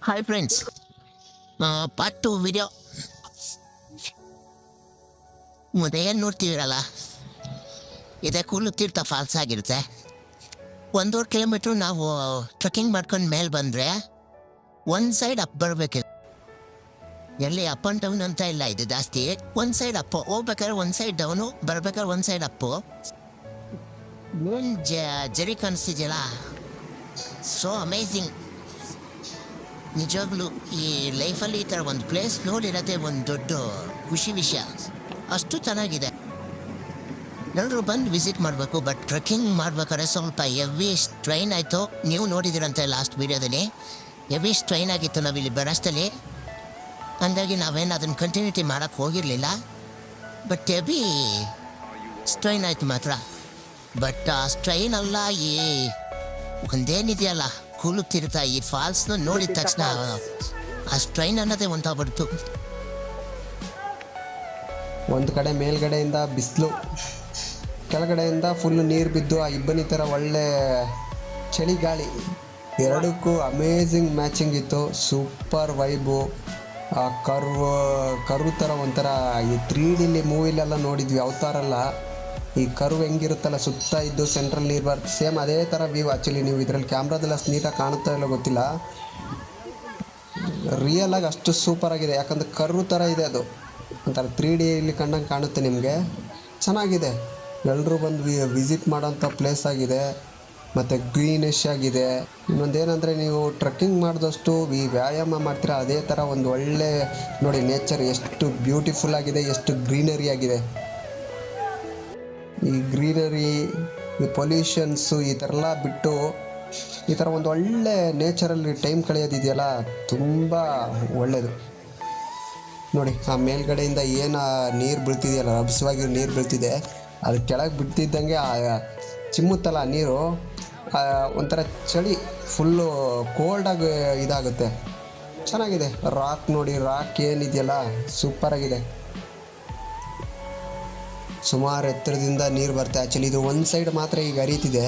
Hi friends, part 2 video ಮುಂದೆ ಏನು ನೋಡ್ತೀವಿರಲ್ಲ, ಇದೇ ಕೂಲು ಫಾಲ್ಸ್ ಆಗಿರುತ್ತೆ. 1.5 ಕಿಲೋಮೀಟ್ರು ನಾವು ಟ್ರೆಕ್ಕಿಂಗ್ ಮಾಡ್ಕೊಂಡು ಮೇಲೆ ಬಂದರೆ ಒಂದು ಸೈಡ್ ಅಪ್ ಬರಬೇಕು. ಎಲ್ಲಿ ಅಪ್ ಆ್ಯಂಡ್ ಡೌನ್ ಅಂತ ಇಲ್ಲ, ಇದು ಜಾಸ್ತಿ ಒಂದು ಸೈಡ್ ಅಪ್ಪು. ಹೋಗ್ಬೇಕಾದ್ರೆ ಒಂದು ಸೈಡ್ ಡೌನು, ಬರ್ಬೇಕಾದ್ರೆ ಒಂದು ಸೈಡ್ ಅಪ್ಪು. ಏನು ಜರಿ ಕಾಣಿಸ್ತಿದೆಯಲ್ಲ, ಸೋ ಅಮೇಝಿಂಗ್. ನಿಜವಾಗ್ಲೂ ಈ ಲೈಫಲ್ಲಿ ಈ ಥರ ಒಂದು ಪ್ಲೇಸ್ ನೋಡಿರೋದೇ ಒಂದು ದೊಡ್ಡ ಖುಷಿ ವಿಷಯ. ಅಷ್ಟು ಚೆನ್ನಾಗಿದೆ, ಎಲ್ಲರೂ ಬಂದು ವಿಸಿಟ್ ಮಾಡಬೇಕು. ಬಟ್ ಟ್ರೆಕ್ಕಿಂಗ್ ಮಾಡ್ಬೇಕಾದ್ರೆ ಸ್ವಲ್ಪ ಹೆವಿ ಸ್ಟ್ರೈನ್ ಆಯಿತು. ನೀವು ನೋಡಿದಿರಂತೆ ಲಾಸ್ಟ್ ವೀಡಿಯೋದಲ್ಲಿ ಹೆವಿ ಸ್ಟ್ರೈನ್ ಆಗಿತ್ತು ನಾವಿಲ್ಲಿ ಬರೋಷ್ಟಲ್ಲಿ. ಹಂಗಾಗಿ ನಾವೇನು ಅದನ್ನು ಕಂಟಿನ್ಯೂಟಿ ಮಾಡೋಕ್ಕೆ ಹೋಗಿರಲಿಲ್ಲ. ಬಟ್ ಹೆವಿ ಸ್ಟ್ರೈನ್ ಆಯಿತು ಮಾತ್ರ. ಬಟ್ ಆ ಸ್ಟ್ರೈನ್ ಅಲ್ಲ, ಈ ಒಂದೇನಿದೆಯಲ್ಲ ಕೂಲುತ್ತಿರ್ತಾ ಈ ಫಾಲ್ಸ್ನ ನೋಡಿದ ತಕ್ಷಣ ಆ ಸ್ಟ್ರೈನ್ ಅನ್ನೋದೇ ಹೊಂಟೋಗ್ಬಿಡ್ತು. ಒಂದು ಕಡೆ ಮೇಲ್ಗಡೆಯಿಂದ ಬಿಸಿಲು, ಕೆಳಗಡೆಯಿಂದ ಫುಲ್ ನೀರು ಬಿದ್ದು ಆ ಇಬ್ಬನಿ ಥರ ಒಳ್ಳೆ ಚಳಿಗಾಳಿ, ಎರಡಕ್ಕೂ ಅಮೇಝಿಂಗ್ ಮ್ಯಾಚಿಂಗ್ ಇತ್ತು. Super vibe. ಆ ಕರ್ವ್ ಥರ ಒಂಥರ ಈ 3D ಮೂವಿಲೆಲ್ಲ ನೋಡಿದ್ವಿ ಅವತಾರಲ್ಲ, ಈ ಕರ್ವ್ ಹೆಂಗಿರುತ್ತಲ್ಲ ಸುತ್ತ ಇದ್ದು ಸೆಂಟ್ರಲ್ ನೀರು ಬರುತ್ತೆ, ಸೇಮ್ ಅದೇ ಥರ ವ್ಯೂ. ಆ್ಯಕ್ಚುಲಿ ನೀವು ಇದರಲ್ಲಿ ಕ್ಯಾಮ್ರಾದೆಲ್ಲ ನೀಟಾಗಿ ಕಾಣುತ್ತಾ ಇಲ್ಲ ಗೊತ್ತಿಲ್ಲ, ರಿಯಲಾಗಿ ಅಷ್ಟು ಸೂಪರಾಗಿದೆ. ಯಾಕಂದರೆ ಕರ್ವ್ ಥರ ಇದೆ ಅದು, ಒಂಥರ 3D ಕಂಡಂಗೆ ಕಾಣುತ್ತೆ ನಿಮಗೆ. ಚೆನ್ನಾಗಿದೆ, ಎಲ್ಲರೂ ಬಂದು ವಿಸಿಟ್ ಮಾಡೋಂಥ ಪ್ಲೇಸ್ ಆಗಿದೆ. ಮತ್ತು ಗ್ರೀನಿಶ್ ಆಗಿದೆ. ಇನ್ನೊಂದೇನೆಂದರೆ ನೀವು ಟ್ರೆಕ್ಕಿಂಗ್ ಮಾಡಿದಷ್ಟು ಈ ವ್ಯಾಯಾಮ ಮಾಡ್ತೀರಾ, ಅದೇ ಥರ ಒಂದು ಒಳ್ಳೆ ನೋಡಿ ನೇಚರ್ ಎಷ್ಟು ಬ್ಯೂಟಿಫುಲ್ ಆಗಿದೆ, ಎಷ್ಟು ಗ್ರೀನರಿ ಆಗಿದೆ. ಈ ಗ್ರೀನರಿ, ಈ ಪೊಲ್ಯೂಷನ್ಸು ಈ ಥರ ಎಲ್ಲ ಬಿಟ್ಟು ಈ ಥರ ಒಂದು ಒಳ್ಳೆ ನೇಚರಲ್ಲಿ ಟೈಮ್ ಕಳೆಯೋದಿದೆಯಲ್ಲ, ತುಂಬ ಒಳ್ಳೆಯದು. ನೋಡಿ ಆ ಮೇಲ್ಗಡೆಯಿಂದ ಏನು ನೀರು ಬೀಳ್ತಿದೆಯಲ್ಲ, ರಭಸವಾಗಿ ನೀರು ಬೀಳ್ತಿದೆ, ಅದು ಕೆಳಗೆ ಬಿಡ್ತಿದ್ದಂಗೆ ಚಿಮ್ಮುತ್ತಲ್ಲ ನೀರು, ಒಂಥರ ಚಳಿ, ಫುಲ್ಲು ಕೋಲ್ಡಾಗಿ ಇದಾಗುತ್ತೆ. ಚೆನ್ನಾಗಿದೆ. ರಾಕ್ ನೋಡಿ, ರಾಕ್ ಏನಿದೆಯಲ್ಲ ಸೂಪರಾಗಿದೆ. ಸುಮಾರು ಎತ್ತರದಿಂದ ನೀರು ಬರುತ್ತೆ. ಆ್ಯಕ್ಚುಲಿ ಇದು ಒಂದು ಸೈಡ್ ಮಾತ್ರ ಈಗ ಹರಿಯುತ್ತಿದೆ,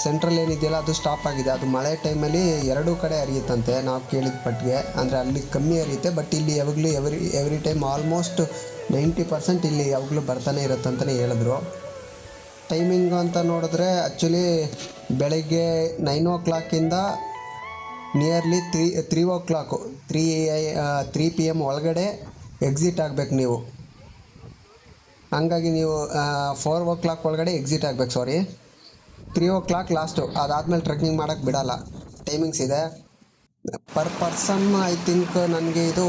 ಸೆಂಟ್ರಲ್ ಏನಿದೆಯಲ್ಲ ಅದು ಸ್ಟಾಪ್ ಆಗಿದೆ. ಅದು ಮಳೆ ಟೈಮಲ್ಲಿ ಎರಡೂ ಕಡೆ ಹರಿಯುತ್ತಂತೆ ನಾವು ಕೇಳಿದ ಪಟ್ಟಿಗೆ. ಅಂದರೆ ಅಲ್ಲಿ ಕಮ್ಮಿ ಹರಿಯುತ್ತೆ, ಬಟ್ ಇಲ್ಲಿ ಯಾವಾಗಲೂ ಎವ್ರಿ ಟೈಮ್ ಆಲ್ಮೋಸ್ಟ್ 90% ಇಲ್ಲಿ ಯಾವಾಗಲೂ ಬರ್ತಾನೆ ಇರುತ್ತಂತಲೇ ಹೇಳಿದ್ರು. ಟೈಮಿಂಗು ಅಂತ ನೋಡಿದ್ರೆ ಆ್ಯಕ್ಚುಲಿ ಬೆಳಗ್ಗೆ 9 o'clock ನಿಯರ್ಲಿ 3 o'clock 3 PM ಒಳಗಡೆ ಎಕ್ಸಿಟ್ ಆಗಬೇಕು ನೀವು. ಹಂಗಾಗಿ ನೀವು 4 o'clock ಒಳಗಡೆ ಎಕ್ಸಿಟ್ ಆಗಬೇಕು. 3 o'clock ಲಾಸ್ಟು. ಅದಾದಮೇಲೆ ಟ್ರೆಕ್ಕಿಂಗ್ ಮಾಡೋಕ್ಕೆ ಬಿಡೋಲ್ಲ, ಟೈಮಿಂಗ್ಸ್ ಇದೆ. ಪರ್ ಪರ್ಸನ್ ಐ ಥಿಂಕ್ ನನಗೆ ಇದು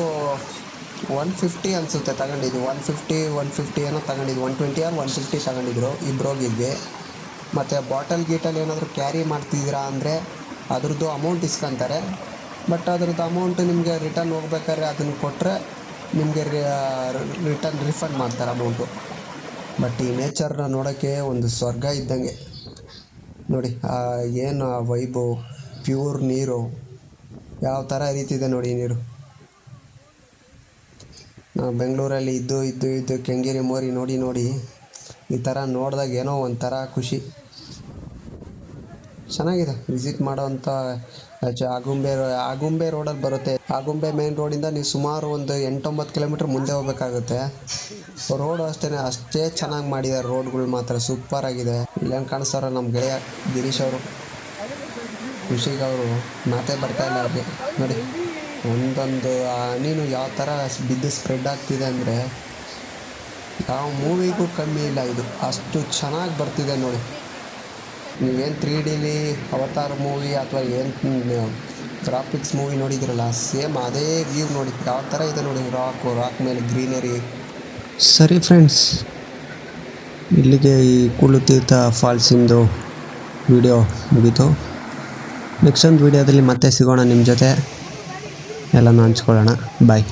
150 ಅನಿಸುತ್ತೆ ತಗೊಂಡಿದ್ದು. 150 ಏನೋ ತಗೊಂಡಿದ್ದು, 120 or 150 ತಗೊಂಡಿದ್ರು, ಇಬ್ರು ಹೋಗಿದ್ವಿ. ಮತ್ತು ಬಾಟಲ್ ಗೀಟಲ್ಲಿ ಏನಾದರೂ ಕ್ಯಾರಿ ಮಾಡ್ತಿದ್ದೀರಾ ಅಂದರೆ ಅದ್ರದ್ದು ಅಮೌಂಟ್ ಇಸ್ಕೊತಾರೆ. ಬಟ್ ಅದ್ರದ್ದು ಅಮೌಂಟ್ ನಿಮಗೆ ರಿಟರ್ನ್ ಹೋಗ್ಬೇಕಾದ್ರೆ ಅದನ್ನು ಕೊಟ್ಟರೆ ನಿಮಗೆ ರಿಟರ್ನ್ ರಿಫಂಡ್ ಮಾಡ್ತಾರೆ ಅಮೌಂಟು. ಬಟ್ ಈ ನೇಚರ್ನ ನೋಡೋಕ್ಕೆ ಒಂದು ಸ್ವರ್ಗ ಇದ್ದಂಗೆ ನೋಡಿ. ಏನು ವೈಬು, ಪ್ಯೂರ್ ನೀರು ಯಾವ ಥರ ಹರಿತಿದೆ ನೋಡಿ ನೀರು. ನಾವು ಬೆಂಗಳೂರಲ್ಲಿ ಇದ್ದು ಕೆಂಗೇರಿ ಮೋರಿ ನೋಡಿ ಈ ಥರ ನೋಡಿದಾಗ ಏನೋ ಒಂಥರ ಖುಷಿ. ಚೆನ್ನಾಗಿದೆ, ವಿಸಿಟ್ ಮಾಡೋವಂಥ. ಆಗುಂಬೆ ರೋಡಲ್ಲಿ ಬರುತ್ತೆ. ಆಗುಂಬೆ ಮೇನ್ ರೋಡಿಂದ ನೀವು ಸುಮಾರು ಒಂದು 8-9 ಕಿಲೋಮೀಟ್ರ್ ಮುಂದೆ ಹೋಗ್ಬೇಕಾಗುತ್ತೆ. ರೋಡು ಅಷ್ಟೇ ಚೆನ್ನಾಗಿ ಮಾಡಿದ್ದಾರೆ. ರೋಡ್ಗಳು ಮಾತ್ರ ಸೂಪರಾಗಿದೆ. ಇಲ್ಲೇನು ಕಾಣಿಸ್ತಾರೋ ನಮ್ಮ ಗೆಳೆಯ ಗಿರೀಶ್ ಅವರು, ಖುಷಿಗವರು ಮಾತೇ ಬರ್ತಾಯಿಲ್ಲ ಅವ್ರಿಗೆ. ನೋಡಿ ಒಂದೊಂದು ಹನಿನೂ ಯಾವ ಥರ ಬಿದ್ದು ಸ್ಪ್ರೆಡ್ ಆಗ್ತಿದೆ ಅಂದರೆ ಯಾವ ಮೂವಿಗೂ ಕಮ್ಮಿ ಇಲ್ಲ. ಇದು ಅಷ್ಟು ಚೆನ್ನಾಗಿ ಬರ್ತಿದೆ ನೋಡಿ. ನೀವೇನು 3D ಅವತಾರ್ ಮೂವಿ ಅಥವಾ ಏನು ಗ್ರಾಫಿಕ್ಸ್ ಮೂವಿ ನೋಡಿದ್ರಲ್ಲ, ಸೇಮ್ ಅದೇ ವ್ಯೂ ನೋಡಿ ಯಾವ ಥರ ಇದೆ ನೋಡಿ. ರಾಕ್ ಮೇಲೆ ಗ್ರೀನರಿ. ಸರಿ ಫ್ರೆಂಡ್ಸ್, ಇಲ್ಲಿಗೆ ಈ ಕೂಲುತೀರ್ಥ ಫಾಲ್ಸಿಂದು ವಿಡಿಯೋ ಮುಗೀತು. ನೆಕ್ಸ್ಟ್ ಒಂದು ವಿಡಿಯೋದಲ್ಲಿ ಮತ್ತೆ ಸಿಗೋಣ ನಿಮ್ಮ ಜೊತೆ, ಎಲ್ಲನೂ ಹಂಚ್ಕೊಳ್ಳೋಣ. ಬಾಯ್.